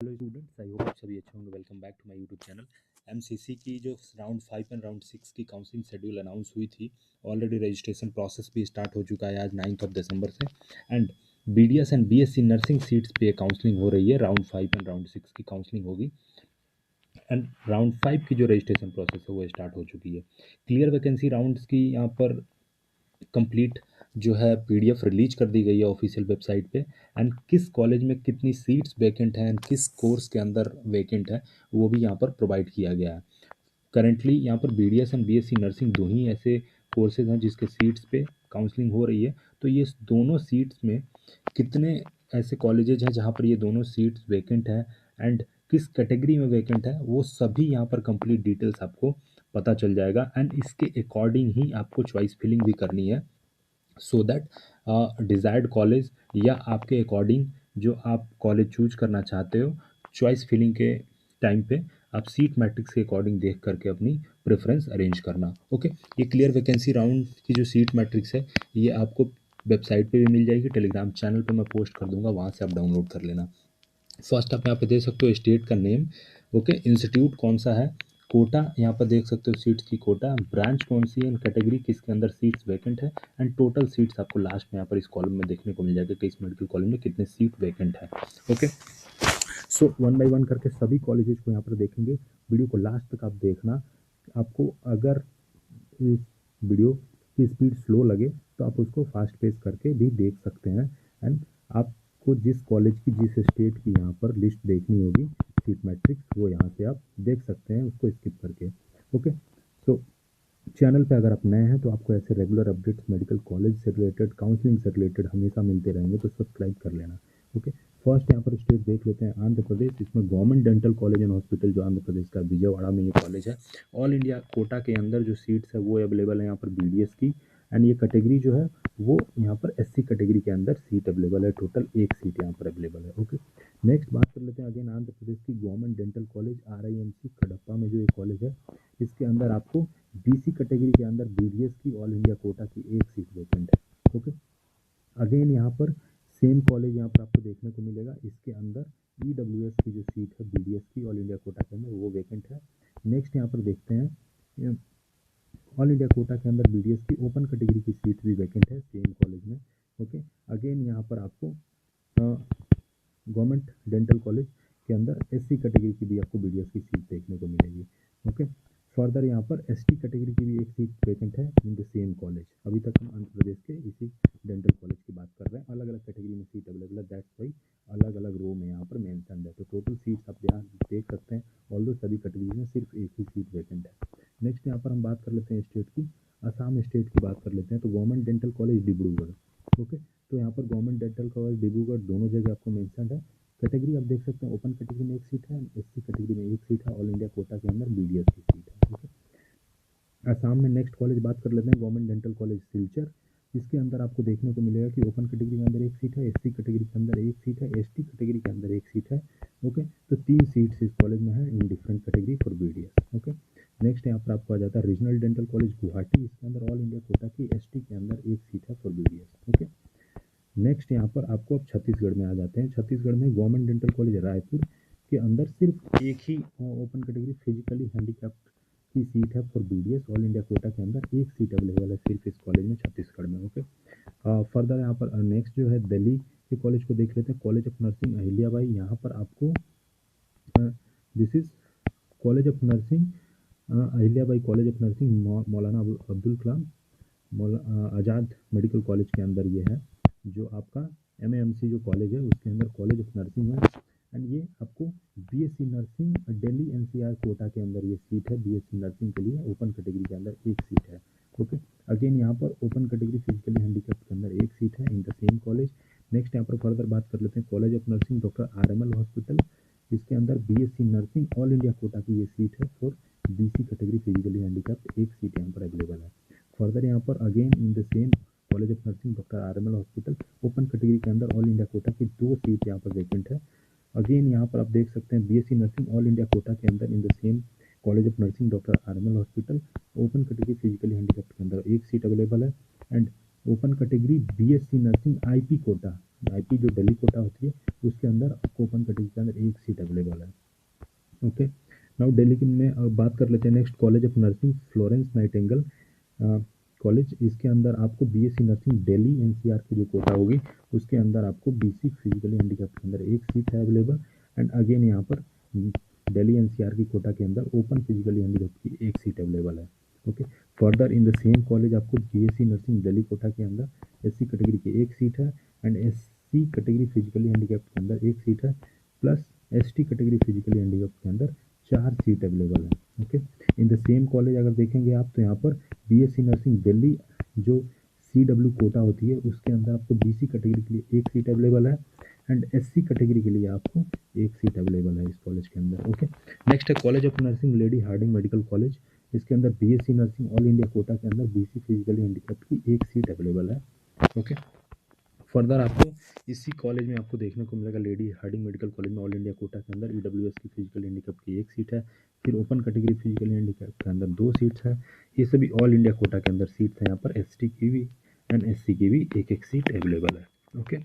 Hello students, I hope आप सभी अच्छे होंगे। Welcome back to my YouTube channel. MCC की जो राउंड 5 एंड राउंड 6 की काउंसलिंग शेड्यूल अनाउंस हुई थी, ऑलरेडी रजिस्ट्रेशन प्रोसेस भी स्टार्ट हो चुका है आज 9 दिसंबर से। And BDS and BSc nursing seats पे काउंसलिंग हो रही है। राउंड 5 एंड राउंड 6 की काउंसलिंग होगी एंड राउंड 5 की जो रजिस्ट्रेशन प्रोसेस है वो स्टार्ट हो चुकी है। क्लियर वैकेंसी राउंड्स की यहाँ पर कंप्लीट जो है पीडीएफ रिलीज कर दी गई है ऑफिशियल वेबसाइट पे। एंड किस कॉलेज में कितनी सीट्स वैकेंट हैं एंड किस कोर्स के अंदर वैकेंट है वो भी यहाँ पर प्रोवाइड किया गया है। करेंटली यहाँ पर बीडीएस एंड बीएससी नर्सिंग दो ही ऐसे कोर्सेज हैं जिसके सीट्स पे काउंसलिंग हो रही है। तो ये दोनों सीट्स में कितने ऐसे कॉलेजेज हैं जहाँ पर ये दोनों सीट्स वैकेंट हैं एंड किस कैटेगरी में वैकेंट है वो सभी यहाँ पर कंप्लीट डिटेल्स आपको पता चल जाएगा। एंड इसके अकॉर्डिंग ही आपको चॉइस फिलिंग भी करनी है, सो दैट डिज़ायर्ड कॉलेज या आपके अकॉर्डिंग जो आप कॉलेज चूज करना चाहते हो, चॉइस फिलिंग के टाइम पे आप सीट मैट्रिक्स के अकॉर्डिंग देख करके अपनी प्रेफरेंस अरेंज करना। ओके, ये क्लियर वैकेंसी राउंड की जो सीट मैट्रिक्स है ये आपको वेबसाइट पे भी मिल जाएगी, टेलीग्राम चैनल पे मैं पोस्ट कर दूंगा, वहाँ से आप डाउनलोड कर लेना। फर्स्ट आप यहाँ पे देख सकते हो स्टेट का नेम, ओके, इंस्टीट्यूट कौन सा है, कोटा यहाँ पर देख सकते हो सीट्स की कोटा, ब्रांच कौन सी है एंड कैटेगरी किसके अंदर सीट्स वैकेंट है एंड टोटल सीट्स आपको लास्ट में यहाँ पर इस कॉलम में देखने को मिल जाएगा कि इस मेडिकल कॉलेज में कितने सीट वैकेंट है। Okay, so one by one करके सभी कॉलेजेस को यहाँ पर देखेंगे। वीडियो को लास्ट तक आप देखना। आपको अगर इस वीडियो की स्पीड स्लो लगे तो आप उसको फास्ट पेस करके भी देख सकते हैं। एंड आपको जिस कॉलेज की जिस स्टेट की यहाँ पर लिस्ट देखनी होगी सीट मैट्रिक्स, वो यहाँ से आप देख सकते हैं उसको स्किप करके। ओके, सो चैनल पे अगर आप नए हैं तो आपको ऐसे रेगुलर अपडेट्स मेडिकल कॉलेज से रिलेटेड, काउंसलिंग से रिलेटेड हमेशा मिलते रहेंगे, तो सब्सक्राइब कर लेना। ओके, फर्स्ट यहाँ पर स्टेट देख लेते हैं आंध्र प्रदेश। इसमें government dental college and hospital जो आंध्र प्रदेश का विजयवाड़ा में ये कॉलेज है, ऑल इंडिया कोटा के अंदर जो सीट्स है वो अवेलेबल है यहाँ पर बीडीएस की। एंड ये कैटेगरी जो है वो यहाँ पर एससी कैटेगरी के अंदर सीट अवेलेबल है, टोटल एक सीट यहाँ पर अवेलेबल है। ओके, नेक्स्ट बात कर लेते हैं अगेन आंध्र प्रदेश की government dental college RIMC Kadapa में जो ये कॉलेज है, इसके अंदर आपको बीसी कैटेगरी के अंदर बीडीएस की ऑल इंडिया कोटा की एक सीट वैकेंट है। ओके, अगेन यहाँ पर सेम कॉलेज यहाँ पर आपको देखने को मिलेगा, इसके अंदर ईडब्ल्यूएस की जो सीट है बीडीएस की ऑल इंडिया कोटा के अंदर वो वैकेंट है। नेक्स्ट यहाँ पर देखते हैं ऑल इंडिया कोटा के अंदर बीडीएस की ओपन कैटेगरी की सीट भी वैकेंट है सेम कॉलेज में। ओके, अगेन यहाँ पर आपको गवर्नमेंट डेंटल कॉलेज के अंदर एससी कैटेगरी की भी आपको बीडीएस की सीट देखने को मिलेगी। ओके, फर्दर यहाँ पर एसटी कैटेगरी की भी एक सीट वैकेंट है इन द सेम कॉलेज। अभी तक हम आंध्र प्रदेश के इसी डेंटल कॉलेज की बात कर रहे हैं, अलग अलग कैटेगरी में सीट अवेलेबल है, दैट्स वाई अलग अलग रो में यहाँ पर मेंशन है। तो टोटल सीट्स आप यहाँ देख सकते हैं, ऑल्दो सभी कैटेगरी में सिर्फ एक ही सीट वैकेंट है। नेक्स्ट यहाँ पर हम बात कर लेते हैं स्टेट की, असम स्टेट की बात कर लेते हैं। तो government dental college Dibrugarh, okay, तो यहाँ पर गवर्नमेंट डेंटल कॉलेज डिब्रूगढ़ दोनों जगह आपको मेंशन है। कैटेगरी आप देख सकते हैं, ओपन कैटेगरी में एक सीट है, एससी कैटेगरी में एक सीट है, ऑल इंडिया कोटा के अंदर बीडीएस की सीट है। ओके, असम में नेक्स्ट कॉलेज बात कर लेते हैं गवर्नमेंट डेंटल कॉलेज सिलचर। इसके अंदर आपको देखने को मिलेगा कि ओपन कैटेगरी के अंदर एक सीट है, एससी कैटेगरी के अंदर एक सीट है, एसटी कैटेगरी के अंदर एक सीट है। ओके, तो 3 सीट्स इस कॉलेज में है in different category for BDS. Okay, next यहाँ पर आपको आ जाता है रीजनल डेंटल कॉलेज गुवाहाटी, इसके अंदर ऑल इंडिया कोटा की एसटी के अंदर एक सीट है फॉर बीडीएस। ओके, नेक्स्ट यहाँ पर आपको अब छत्तीसगढ़ में आ जाते हैं। छत्तीसगढ़ में गवर्नमेंट डेंटल कॉलेज रायपुर के अंदर सिर्फ एक ही ओपन कैटेगरी फिजिकली हैंडीकैप्ड की सीट है for BDS, all India quota के अंदर एक सीट अवेलेबल है सिर्फ इस कॉलेज में छत्तीसगढ़ में। ओके, फर्दर यहाँ पर नेक्स्ट जो है दिल्ली के कॉलेज को देख लेते हैं, कॉलेज ऑफ नर्सिंग अहिल्याबाई। यहाँ पर आपको this is college of nursing Ahilyabai college of nursing Maulana Abdul Kalam Azad medical college के अंदर ये है, जो आपका एमएएमसी जो कॉलेज है उसके अंदर कॉलेज ऑफ नर्सिंग है। एंड ये आपको BSc nursing Delhi NCR quota के अंदर ये सीट है, बीएससी नर्सिंग के लिए ओपन कैटेगरी के अंदर एक सीट है। ओके, अगेन यहाँ पर ओपन कैटेगरी फिजिकली हैंडीकैप्ड के अंदर एक सीट है इन द सेम कॉलेज। नेक्स्ट यहाँ पर फर्दर बात कर लेते हैं college of nursing doctor RML hospital, इसके अंदर BSc nursing all India Kota की ये सीट है for BC category physically handicapped, एक सीट यहाँ पर अवेलेबल है। फर्दर यहाँ पर again in the same college of nursing doctor RML hospital open category के अंदर ऑल इंडिया कोटा की 2 सीट यहाँ पर वैकेंट है। अगेन यहाँ पर आप देख सकते हैं BSc nursing all India quota के अंदर in the same college of nursing doctor RML hospital open category physically handicapped के अंदर एक सीट अवेलेबल है। And open category BSc nursing IP quota, IP जो दिल्ली कोटा होती है उसके अंदर आपको ओपन कैटेगरी के अंदर एक सीट अवेलेबल है। ओके, नाउ दिल्ली की में अब बात कर लेते हैं next college of nursing Florence Nightingale college. इसके अंदर आपको बीएससी नर्सिंग दिल्ली एनसीआर की जो कोटा होगी उसके अंदर आपको बीसी फिजिकली हैंडीकैप्ड के अंदर एक सीट है अवेलेबल। एंड अगेन यहाँ पर दिल्ली एनसीआर की कोटा के अंदर ओपन फिजिकली हैंडीकैप्ड की एक सीट अवेलेबल है। Okay, further in the same college आपको बीएससी नर्सिंग दिल्ली कोटा के अंदर एससी कैटेगरी की एक सीट है and SC category physically handicapped के अंदर एक सीट है, plus ST category physically handicapped के अंदर 4 सीट अवेलेबल है। Okay, in the same college अगर देखेंगे आप तो यहाँ पर बीएससी नर्सिंग दिल्ली जो सीडब्ल्यू कोटा होती है उसके अंदर आपको बीसी कैटेगरी के लिए एक सीट अवेलेबल है एंड एससी कैटेगरी के लिए आपको एक सीट अवेलेबल है इस कॉलेज के अंदर। ओके, नेक्स्ट है college of nursing lady Hardinge medical college. इसके अंदर BSc nursing all India quota के अंदर बीसी फिजिकली हैंडीकैप्ड की एक सीट अवेलेबल है। ओके, फर्दर आपको इसी कॉलेज में आपको देखने को मिलेगा लेडी हार्डिंग मेडिकल कॉलेज में ऑल इंडिया कोटा के अंदर ईडब्ल्यूएस की फिजिकल हैंडीकैप्ड की एक सीट है, फिर ओपन कैटेगरी फिजिकल हैंडीकैप्ड के अंदर 2 सीट्स है। ये सभी ऑल इंडिया कोटा के अंदर सीट्स हैं। यहाँ पर एसटी की भी एंड एससी की भी एक एक सीट अवेलेबल है। ओके,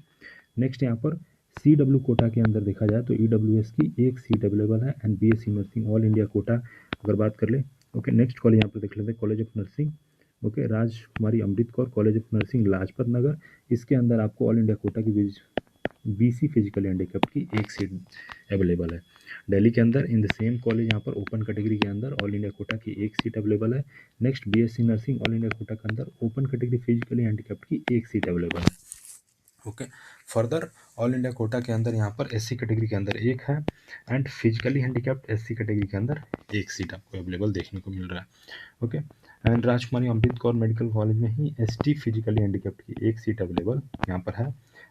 नेक्स्ट यहाँ पर सीडब्ल्यू कोटा के अंदर देखा जाए तो ईडब्ल्यूएस की एक सीट अवेलेबल है and BSc nursing all India Kota अगर बात कर ले। ओके, नेक्स्ट कॉलेज यहाँ पर देख लेते हैं college of nursing okay Rajkumari Amrit Kaur college of nursing Lajpat Nagar. इसके अंदर आपको ऑल इंडिया कोटा की बीसी फिजिकल हैंडीकैप्ड की एक सीट अवेलेबल है। दिल्ली के अंदर इन द सेम कॉलेज यहाँ पर ओपन कैटेगरी के अंदर ऑल इंडिया कोटा की एक सीट अवेलेबल है। Next BSc nursing all India quota के अंदर ओपन कैटेगरी फिजिकली हैंडीकैप्ड की एक सीट अवेलेबल है। Okay, further all India quota के अंदर यहाँ पर एससी कैटेगरी के अंदर एक है and physically handicapped SC category के अंदर एक सीट आपको अवेलेबल देखने को मिल रहा है। Okay, and Rajkumari Amrit Kaur medical college में ही एसटी फिजिकली हैंडीकैप्ड की एक सीट अवेलेबल यहाँ पर है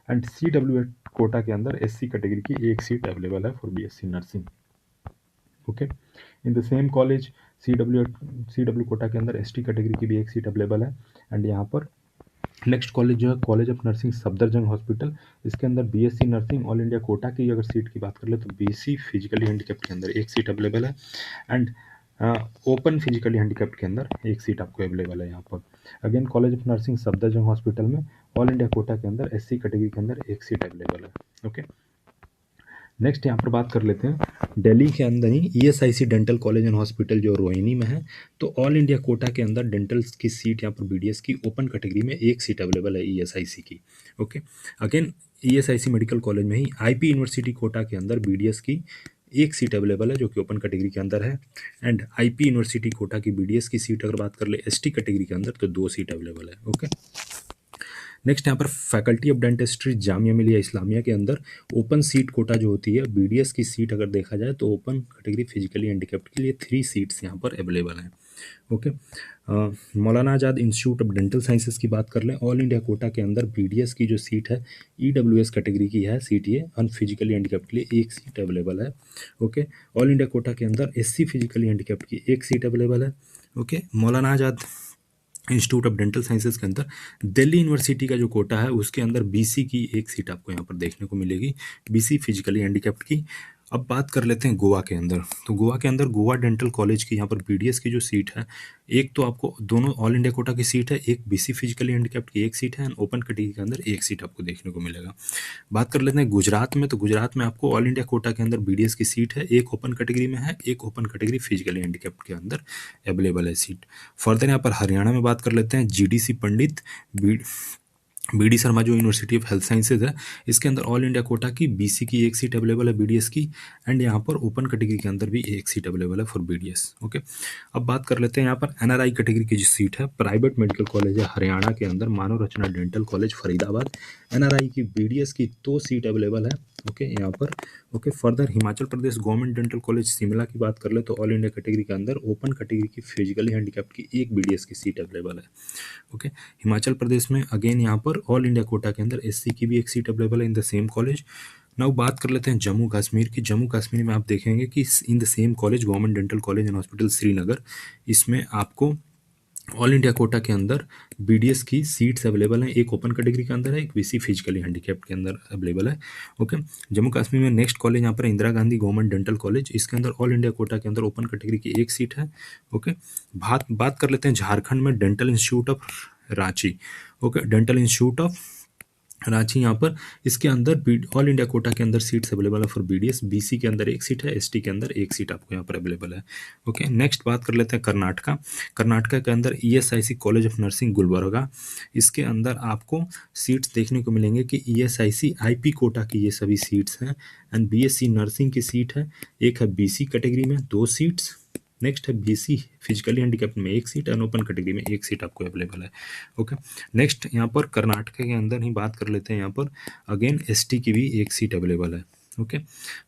एंड सीडब्ल्यू कोटा के अंदर एससी कैटेगरी की एक सीट अवेलेबल है for BSc nursing. Okay, in the same college CW quota के अंदर एसटी कैटेगरी की भी एक सीट अवेलेबल है एंड यहाँ पर नेक्स्ट कॉलेज जो है college of nursing Safdarjung hospital. इसके अंदर BSc nursing all India Kota की अगर सीट की बात कर ले तो बीसी फिजिकली हैंडीकैप्ड के अंदर एक सीट अवेलेबल है एंड ओपन फिजिकली हैंडीकैप्ड के अंदर एक सीट आपको अवेलेबल है यहाँ पर। Again college of nursing Safdarjung hospital में ऑल इंडिया कोटा के अंदर एससी कैटेगरी के अंदर एक सीट अवेलेबल है। ओके, नेक्स्ट यहाँ पर बात कर लेते हैं दिल्ली के अंदर ही ESIC dental college and hospital जो रोहिणी में है। तो ऑल इंडिया कोटा के अंदर डेंटल की सीट यहाँ पर बीडीएस की ओपन कैटेगरी में एक सीट अवेलेबल है ईएसआईसी की। Okay, again ESIC medical college में ही आईपी यूनिवर्सिटी कोटा के अंदर बीडीएस की एक सीट अवेलेबल है जो कि ओपन कैटेगरी के अंदर है एंड आईपी यूनिवर्सिटी कोटा की बीडीएस की सीट अगर बात कर ले एसटी कैटेगरी के अंदर तो 2 सीट अवेलेबल है। ओके, नेक्स्ट यहाँ पर faculty of dentistry Jamia Millia Islamia के अंदर ओपन सीट कोटा जो होती है बीडीएस की सीट अगर देखा जाए तो ओपन कैटेगरी फिजिकली हैंडीकैप्ड के लिए 3 सीट्स यहाँ पर अवेलेबल हैं। Okay, Maulana Azad institute of dental sciences की बात कर लें ऑल इंडिया कोटा के अंदर बीडीएस की जो सीट है ईडब्ल्यूएस कैटेगरी की है सीट, ये अनफिजिकली हैंडीकैप्ड के लिए एक सीट अवेलेबल है। ओके, ऑल इंडिया कोटा के अंदर एससी फिजिकली हैंडीकैप्ड की एक सीट अवेलेबल है। Okay, Maulana Azad institute of dental sciences के अंदर दिल्ली यूनिवर्सिटी का जो कोटा है उसके अंदर बीसी की एक सीट आपको यहाँ पर देखने को मिलेगी, बीसी फिजिकली हैंडीकैप्ड की। अब बात कर लेते हैं गोवा के अंदर। तो गोवा के अंदर गोवा डेंटल कॉलेज की यहाँ पर बीडीएस की जो सीट है, एक तो आपको दोनों ऑल इंडिया कोटा की सीट है, एक बीसी फिजिकली हैंडीकैप्ड की एक सीट है एंड ओपन कैटेगरी के अंदर एक सीट आपको देखने को मिलेगा। बात कर लेते हैं गुजरात में। तो गुजरात में आपको ऑल इंडिया कोटा के अंदर बीडीएस की सीट है, एक ओपन कैटेगरी में है, एक ओपन कैटेगरी फिजिकली हैंडीकैप्ड के अंदर अवेलेबल है सीट। फर्दर यहाँ पर हरियाणा में बात कर लेते हैं जीडीसी पंडित बीडी शर्मा जो यूनिवर्सिटी ऑफ हेल्थ साइंसेज है, इसके अंदर ऑल इंडिया कोटा की बीसी की एक सीट अवेलेबल है बीडीएस की एंड यहाँ पर ओपन कैटेगरी के अंदर भी एक सीट अवेलेबल है फॉर बीडीएस। ओके, अब बात कर लेते हैं यहाँ पर एनआरआई कैटेगरी की जो सीट है प्राइवेट मेडिकल कॉलेज है हरियाणा के अंदर मानव रचना डेंटल कॉलेज फरीदाबाद, एनआरआई की बीडीएस की 2 सीट अवेलेबल है। ओके, यहाँ पर okay, further Himachal Pradesh government dental college Shimla की बात कर ले तो ऑल इंडिया कैटेगरी के अंदर ओपन कैटेगरी की फिजिकली हैंडीकैप्ड की एक बीडीएस की सीट अवेलेबल है। ओके, हिमाचल प्रदेश में अगेन यहाँ पर ऑल इंडिया कोटा के अंदर एससी की भी एक सीट अवेलेबल है इन द सेम कॉलेज। नाउ बात कर लेते हैं जम्मू कश्मीर की। जम्मू कश्मीर में आप देखेंगे कि इन the same college government dental college and hospital Srinagar, इसमें आपको ऑल इंडिया कोटा के अंदर बीडीएस की सीट्स अवेलेबल हैं, एक ओपन कैटेगरी के अंदर है, एक बीसी फिजिकली हैंडीकैप्ड के अंदर अवेलेबल है। ओके, जम्मू कश्मीर में नेक्स्ट कॉलेज यहाँ पर Indira Gandhi government dental college, इसके अंदर ऑल इंडिया कोटा के अंदर ओपन कैटेगरी की एक सीट है। ओके, बात कर लेते हैं झारखंड में dental institute of Ranchi. Okay, dental institute of Ranchi, यहाँ पर इसके अंदर ऑल इंडिया कोटा के अंदर सीट्स अवेलेबल है फॉर बीडीएस। बीसी के अंदर एक सीट है, एसटी के अंदर एक सीट आपको यहाँ पर अवेलेबल है। ओके, नेक्स्ट बात कर लेते हैं कर्नाटका। कर्नाटका के अंदर ESIC college of nursing Gulbarga, इसके अंदर आपको सीट्स देखने को मिलेंगे कि ईएसआईसी आईपी कोटा की ये सभी सीट्स हैं। एंड बीएससी नर्सिंग की सीट है, एक है बीसी कैटेगरी में 2 सीट्स, नेक्स्ट है बीसी फिजिकली हैंडीकैप्ड में एक सीट, एंड ओपन कैटेगरी में एक सीट आपको अवेलेबल है। ओके, नेक्स्ट यहाँ पर कर्नाटक के अंदर ही बात कर लेते हैं, यहाँ पर अगेन एसटी की भी एक सीट अवेलेबल है। ओके,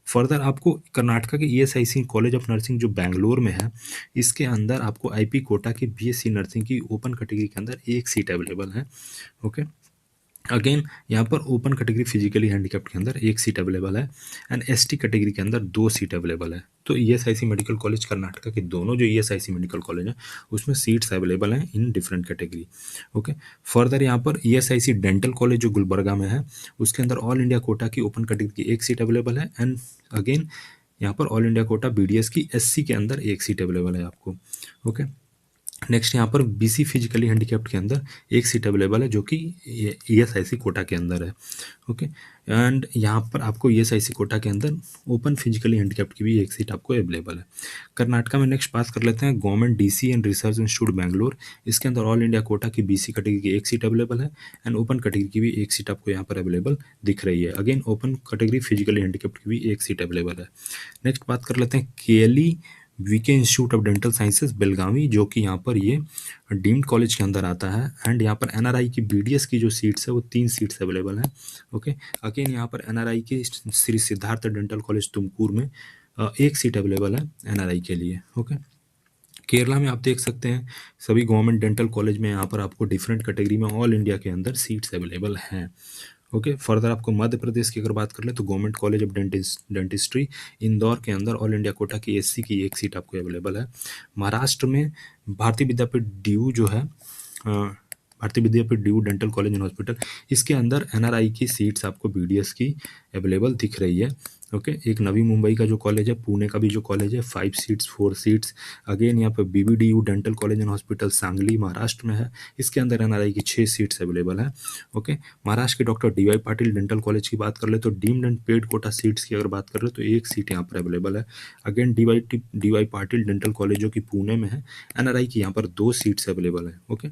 फर्दर आपको कर्नाटका के ईएसआईसी कॉलेज ऑफ नर्सिंग जो बेंगलोर में है, इसके अंदर आपको आईपी कोटा की बीएससी नर्सिंग की ओपन कैटेगरी के अंदर एक सीट अवेलेबल है। ओके, अगेन यहाँ पर ओपन कैटेगरी फिजिकली हैंडीकैप्ड के अंदर एक सीट अवेलेबल है, एंड एसटी कैटेगरी के अंदर 2 सीट अवेलेबल है। तो ईएसआईसी मेडिकल कॉलेज कर्नाटका के दोनों जो ईएसआईसी मेडिकल कॉलेज हैं उसमें सीट्स अवेलेबल हैं in different category. Okay, further यहाँ पर ईएसआईसी डेंटल कॉलेज जो गुलबर्गा में है, उसके अंदर ऑल इंडिया कोटा की ओपन कैटेगरी की एक सीट अवेलेबल है, एंड अगेन यहाँ पर ऑल इंडिया कोटा बीडीएस की एससी के अंदर एक सीट अवेलेबल है आपको। ओके, नेक्स्ट यहाँ पर बीसी फिजिकली हैंडीकैप्ड के अंदर एक सीट अवेलेबल है जो कि ईएसआईसी कोटा के अंदर है। ओके, एंड यहाँ पर आपको ईएसआईसी कोटा के अंदर ओपन फिजिकली हैंडीकैप्ड की भी एक सीट आपको अवेलेबल है। कर्नाटका में नेक्स्ट बात कर लेते हैं government DC and research institute Bangalore, इसके अंदर ऑल इंडिया कोटा की बीसी कैटेगरी की एक सीट अवेलेबल है, एंड ओपन कैटेगरी की भी एक सीट आपको यहाँ पर अवेलेबल दिख रही है। Again open category physically handicapped की भी एक सीट अवेलेबल है। नेक्स्ट बात कर लेते हैं KLE VK institute of dental sciences Belagavi, जो कि यहाँ पर ये डीम्ड कॉलेज के अंदर आता है, एंड यहाँ पर एनआरआई की बीडीएस की जो सीट्स है वो 3 सीट्स अवेलेबल हैं। ओके, अगेन यहाँ पर एनआरआई के श्री सिद्धार्थ डेंटल कॉलेज तुमकुर में एक सीट अवेलेबल है एनआरआई के लिए। ओके, केरला में आप देख सकते हैं सभी गवर्नमेंट डेंटल कॉलेज में यहाँ पर आपको डिफरेंट कैटेगरी में ऑल इंडिया के अंदर सीट्स अवेलेबल हैं। ओके, फर्दर आपको मध्य प्रदेश की अगर बात कर ले तो government college of dentistry Indore के अंदर ऑल इंडिया कोटा की एससी की एक सीट आपको अवेलेबल है। महाराष्ट्र में भारतीय विद्यापीठ डीयू जो है, Bharati Vidyapeeth DU dental college and hospital, इसके अंदर एनआरआई की सीट्स आपको बीडीएस की अवेलेबल दिख रही है। ओके, एक नवी मुंबई का जो कॉलेज है, पुणे का भी जो कॉलेज है 5 सीट्स 4 सीट्स। अगेन यहाँ पर BBDU dental college and hospital Sangli Maharashtra में है, इसके अंदर एनआरआई की 6 सीट्स अवेलेबल है। ओके, महाराष्ट्र के doctor DY Patil dental college की बात कर ले तो deemed and paid quota seats की अगर बात कर ले तो एक सीट यहाँ पर अवेलेबल है। Again DY Patil dental college जो कि पुणे में है, एनआरआई की यहाँ पर 2 सीट्स अवेलेबल है। ओके,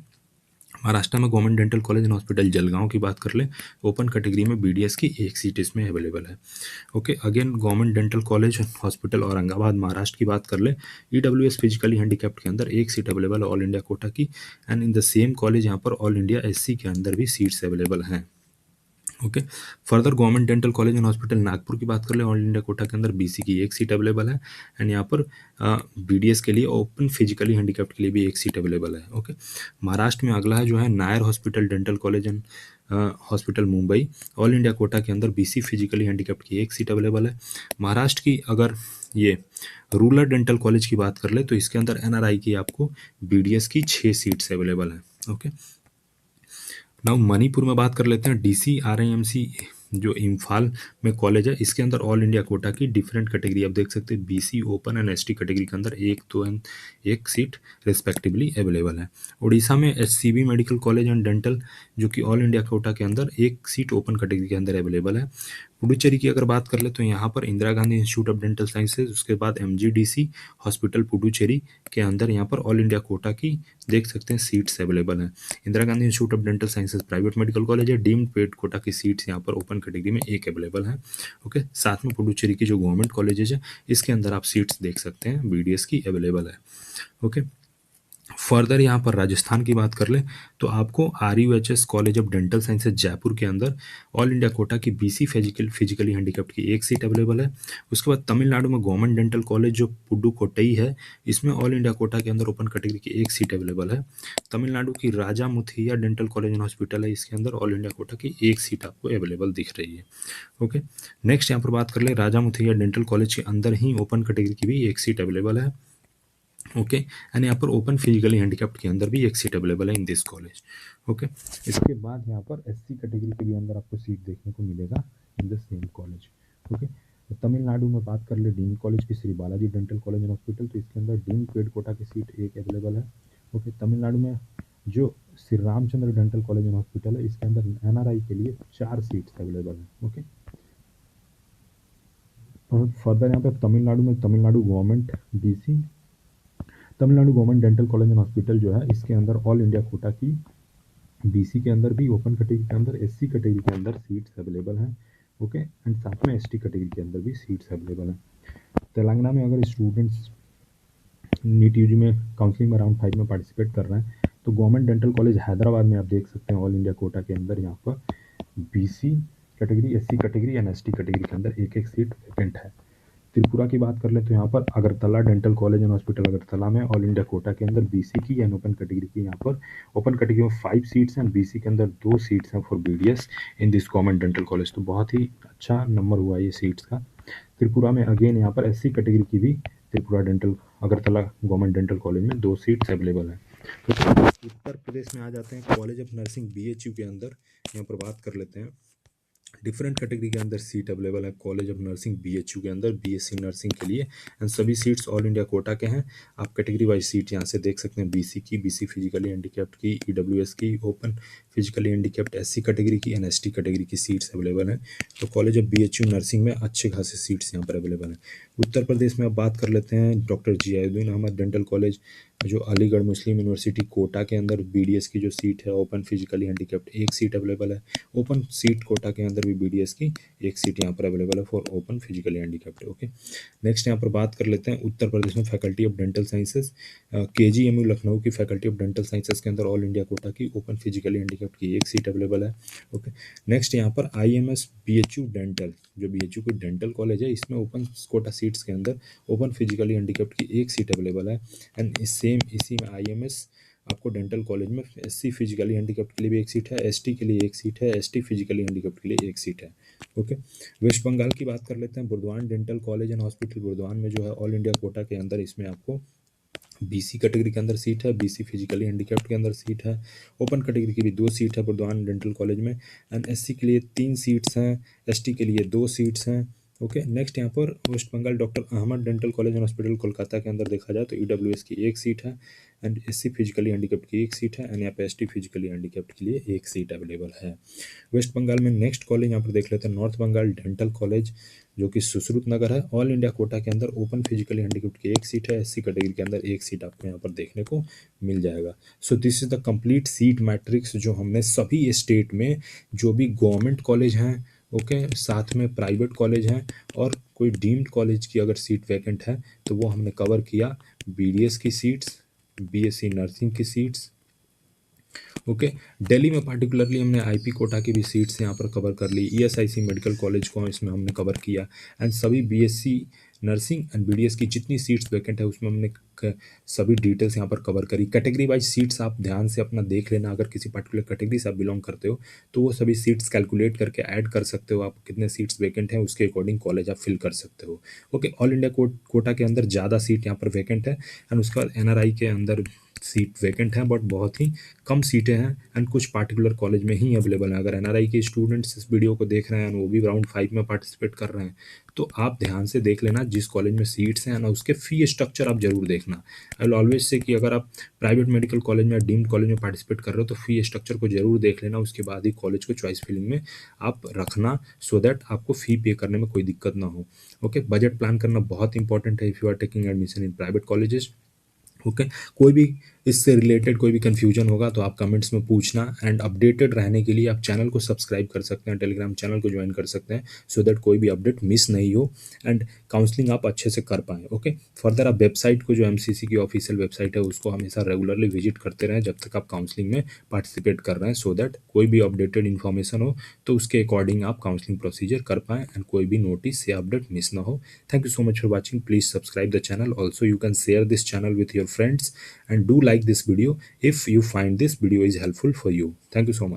महाराष्ट्र में government dental college and hospital Jalgaon की बात कर ले, ओपन कैटेगरी में बीडीएस की एक सीट इसमें अवेलेबल है। Okay, again government dental college hospital Aurangabad Maharashtra की बात कर ले, ईडब्ल्यूएस फिजिकली हैंडीकैप्ड के अंदर एक सीट अवेलेबल है ऑल इंडिया कोटा की, and in the same college यहाँ पर ऑल इंडिया एससी के अंदर भी सीट्स अवेलेबल हैं। Okay, further government dental college and hospital Nagpur की बात कर ले, ऑल इंडिया कोटा के अंदर बीसी की एक सीट अवेलेबल है, एंड यहाँ पर बीडीएस के लिए ओपन फिजिकली हैंडीकैप्ड के लिए भी एक सीट अवेलेबल है। ओके, महाराष्ट्र में अगला है जो है Nair hospital dental college and hospital Mumbai, all India quota के अंदर बीसी फिजिकली हैंडीकैप्ड की एक सीट अवेलेबल है। महाराष्ट्र की अगर ये रूरल डेंटल कॉलेज की बात कर ले तो इसके अंदर एनआरआई की आपको बीडीएस की 6 सीट्स अवेलेबल हैं। ओके, नाउ मणिपुर में बात कर लेते हैं DCRIMC जो इम्फाल में कॉलेज है, इसके अंदर ऑल इंडिया कोटा की डिफरेंट कैटेगरी आप देख सकते हैं BC open and ST category के अंदर एक, दो एंड एक सीट रिस्पेक्टिवली अवेलेबल है। उड़ीसा में HCB medical college and dental जो कि ऑल इंडिया कोटा के अंदर एक सीट ओपन कैटेगरी के अंदर अवेलेबल है। पुडुचेरी की अगर बात कर ले तो यहाँ पर Indira Gandhi institute of dental sciences, उसके बाद MGDC हॉस्पिटल पुडुचेरी के अंदर यहाँ पर ऑल इंडिया कोटा की देख सकते हैं सीट्स अवेलेबल हैं। Indira Gandhi institute of dental sciences private medical college है, डीम्ड पेड कोटा की सीट्स यहाँ पर ओपन कैटेगरी में एक अवेलेबल है। ओके, साथ में पुडुचेरी की जो गवर्नमेंट कॉलेजेज है इसके अंदर आप सीट्स देख सकते हैं बीडीएस की अवेलेबल है। ओके, फर्दर यहाँ पर राजस्थान की बात कर ले तो आपको RUHS college of dental sciences Jaipur के अंदर ऑल इंडिया कोटा की बीसी फिजिकली हैंडीकैप्ड की एक सीट अवेलेबल है। उसके बाद तमिलनाडु में गवर्नमेंट डेंटल कॉलेज जो पुडुकोट्टई है, इसमें ऑल इंडिया कोटा के अंदर ओपन कैटेगरी की एक सीट अवेलेबल है। तमिलनाडु की Raja Muthiah dental college and hospital है, इसके अंदर ऑल इंडिया कोटा की एक सीट आपको अवेलेबल दिख रही है। ओके, नेक्स्ट यहाँ पर बात कर ले राजा मुथैया डेंटल कॉलेज के अंदर ही ओपन कैटेगरी की भी एक सीट अवेलेबल है। ओके, एंड यहाँ पर ओपन फिजिकली हैंडीकैप्ड के अंदर भी एक सीट अवेलेबल है इन दिस कॉलेज। ओके, इसके बाद यहाँ पर एससी कैटेगरी के भी अंदर आपको सीट देखने को मिलेगा इन द सेम कॉलेज। ओके, तो तमिलनाडु में बात कर ले डीन कॉलेज की Shri Balaji dental college and hospital, तो इसके अंदर डीन पेड कोटा की सीट एक अवेलेबल है। ओके, तमिलनाडु में जो Shri Ramchandra dental college and hospital है, इसके अंदर एनआरआई के लिए 4 सीट्स अवेलेबल हैं। ओके, और फर्दर यहाँ पे तमिलनाडु में Tamil Nadu government DC Tamil Nadu government dental college and hospital जो है, इसके अंदर ऑल इंडिया कोटा की बीसी के अंदर भी, ओपन कैटेगरी के अंदर, एससी कैटेगरी के अंदर सीट्स अवेलेबल हैं। ओके, एंड साथ में एसटी कैटेगरी के अंदर भी सीट्स अवेलेबल हैं। तेलंगाना में अगर स्टूडेंट्स नीट यूजी में काउंसलिंग में राउंड 5 में पार्टिसिपेट कर रहे हैं, तो गवर्नमेंट डेंटल कॉलेज हैदराबाद में आप देख सकते हैं ऑल इंडिया कोटा के अंदर यहाँ पर BC category, SC category and ST category के अंदर एक एक सीट वैकेंट है। त्रिपुरा की बात कर ले तो यहाँ पर Agartala dental college and hospital Agartala में ऑल इंडिया कोटा के अंदर बीसी की एंड ओपन कैटेगरी की, यहाँ पर ओपन कैटेगरी में 5 सीट्स हैं, बीसी के अंदर 2 सीट्स हैं for BDS in this government dental college. तो बहुत ही अच्छा नंबर हुआ ये सीट्स का। त्रिपुरा में अगेन यहाँ पर एससी कैटेगरी की भी Tripura dental Agartala government dental college में 2 सीट्स अवेलेबल हैं। तो उत्तर प्रदेश में आ जाते हैं कॉलेज ऑफ नर्सिंग बीएचयू के अंदर, यहाँ पर बात कर लेते हैं। डिफरेंट कैटेगरी के अंदर सीट अवेलेबल है कॉलेज ऑफ नर्सिंग बीएचयू के अंदर बीएससी नर्सिंग के लिए, एंड सभी सीट्स ऑल इंडिया कोटा के हैं। आप कैटेगरी वाइज सीट यहाँ से देख सकते हैं, बीसी की, बीसी फिजिकली हैंडीकैप्ड की, ईडब्ल्यूएस की, open physically handicapped SC category की एंड एसटी कैटेगरी की सीट्स अवेलेबल हैं। तो कॉलेज ऑफ बीएचयू नर्सिंग में अच्छे खासे सीट्स यहाँ पर अवेलेबल हैं। उत्तर प्रदेश में अब बात कर लेते हैं doctor Ziauddin Ahmad dental college जो अलीगढ़ मुस्लिम यूनिवर्सिटी कोटा के अंदर बीडीएस की जो सीट है, ओपन फिजिकली हैंडीकैप्ड एक सीट अवेलेबल है। ओपन सीट कोटा के अंदर भी बीडीएस की एक सीट यहाँ पर अवेलेबल है for open physically handicapped. Okay, next यहाँ पर बात कर लेते हैं उत्तर प्रदेश में faculty of dental sciences KGMU Lucknow की फैकल्टी ऑफ डेंटल साइंसेज के अंदर ऑल इंडिया कोटा की ओपन फिजिकली हैंडीकैप्ड की एक सीट अवेलेबल है। ओके, नेक्स्ट यहाँ पर आईएमएस बीएचयू डेंटल जो बीएचयू की डेंटल कॉलेज है, इसमें ओपन कोटा सीट्स के अंदर ओपन फिजिकली हैंडीकैप्ड की एक सीट अवेलेबल है। एंड इसी में आईएमएस आपको डेंटल कॉलेज में एससी फिजिकली हैंडीकैप्ड के लिए भी एक सीट है, एसटी के लिए एक सीट है, एसटी फिजिकली हैंडीकैप्ड के लिए एक सीट है। ओके, वेस्ट बंगाल की बात कर लेते हैं। Burdwan dental college and hospital Burdwan में जो है ऑल इंडिया कोटा के अंदर, इसमें आपको बीसी कैटेगरी के अंदर सीट है, बीसी फिजिकली हैंडीकैप्ड के अंदर सीट है, ओपन कैटेगरी की भी 2 सीट है बुर्दवान डेंटल कॉलेज में, एंड एससी के लिए 3 सीट्स हैं, एसटी के लिए 2 सीट्स हैं। ओके, नेक्स्ट यहाँ पर West Bengal doctor Ahmad dental college and hospital Kolkata के अंदर देखा जाए तो ईडब्ल्यूएस की एक सीट है, एंड एससी फिजिकली हैंडीकैप्ड की एक सीट है, एंड यहाँ पे एसटी फिजिकली हैंडीकैप्ड के लिए एक सीट अवेलेबल है। वेस्ट बंगाल में नेक्स्ट कॉलेज यहाँ पर देख लेते हैं नॉर्थ बंगाल डेंटल कॉलेज जो कि सुश्रुत नगर है, ऑल इंडिया कोटा के अंदर ओपन फिजिकली हैंडीकैप्ड की एक सीट है, एससी कैटेगरी के अंदर एक सीट आपको यहाँ पर देखने को मिल जाएगा। So this is the complete seat matrix जो हमने सभी स्टेट में जो भी गवर्नमेंट कॉलेज हैं, ओके, साथ में प्राइवेट कॉलेज हैं और कोई डीम्ड कॉलेज की अगर सीट वैकेंट है तो वो हमने कवर किया। बीडीएस की सीट्स, बीएससी नर्सिंग की सीट्स, ओके, दिल्ली में पार्टिकुलरली हमने आईपी कोटा की भी सीट्स यहाँ पर कवर कर ली, ईएसआईसी मेडिकल कॉलेज को इसमें हमने कवर किया, एंड सभी बीएससी नर्सिंग एंड बीडीएस की जितनी सीट्स वैकेंट है उसमें हमने सभी डिटेल्स यहाँ पर कवर करी। कैटेगरी वाइज सीट्स आप ध्यान से अपना देख लेना, अगर किसी पर्टिकुलर कैटेगरी से आप बिलोंग करते हो तो वो सभी सीट्स कैलकुलेट करके ऐड कर सकते हो, आप कितने सीट्स वैकेंट हैं उसके अकॉर्डिंग कॉलेज आप फिल कर सकते हो। ओके, ऑल इंडिया कोटा के अंदर ज़्यादा सीट यहाँ पर वैकेंट है, एंड उसके बाद एनआरआई के अंदर सीट वैकेंट हैं बट बहुत ही कम सीटें हैं, एंड कुछ पार्टिकुलर कॉलेज में ही अवेलेबल हैं। अगर एनआरआई के स्टूडेंट्स इस वीडियो को देख रहे हैं वो भी राउंड 5 में पार्टिसिपेट कर रहे हैं तो आप ध्यान से देख लेना जिस कॉलेज में सीट्स हैं ना उसके फी स्ट्रक्चर आप जरूर देखना। आई विल ऑलवेज से कि अगर आप प्राइवेट मेडिकल कॉलेज में या डीम्ड कॉलेज में पार्टिसिपेट कर रहे हो तो फी स्ट्रक्चर को जरूर देख लेना, उसके बाद ही कॉलेज को चॉइस फिलिंग में आप रखना सो दैट आपको फी पे करने में कोई दिक्कत ना हो। ओके, बजट प्लान करना बहुत इंपॉर्टेंट है if you are taking admission in private colleges. Okay, कोई भी इससे रिलेटेड कोई भी कन्फ्यूजन होगा तो आप कमेंट्स में पूछना, एंड अपडेटेड रहने के लिए आप चैनल को सब्सक्राइब कर सकते हैं, टेलीग्राम चैनल को ज्वाइन कर सकते हैं सो दैट कोई भी अपडेट मिस नहीं हो एंड काउंसलिंग आप अच्छे से कर पाएँ। ओके, फर्दर आप वेबसाइट को जो एमसीसी की ऑफिशियल वेबसाइट है उसको हमेशा रेगुलरली विजिट करते रहें जब तक आप काउंसलिंग में पार्टिसिपेट कर रहे हैं सो दैट कोई भी अपडेटेड इन्फॉर्मेशन हो तो उसके अकॉर्डिंग आप काउंसलिंग प्रोसीजर कर पाएँ एंड कोई भी नोटिस या अपडेट मिस ना हो। Thank you so much for watching, please subscribe the channel, also you can share this channel with your friends and do like this video if you find this video is helpful for you. Thank you so much.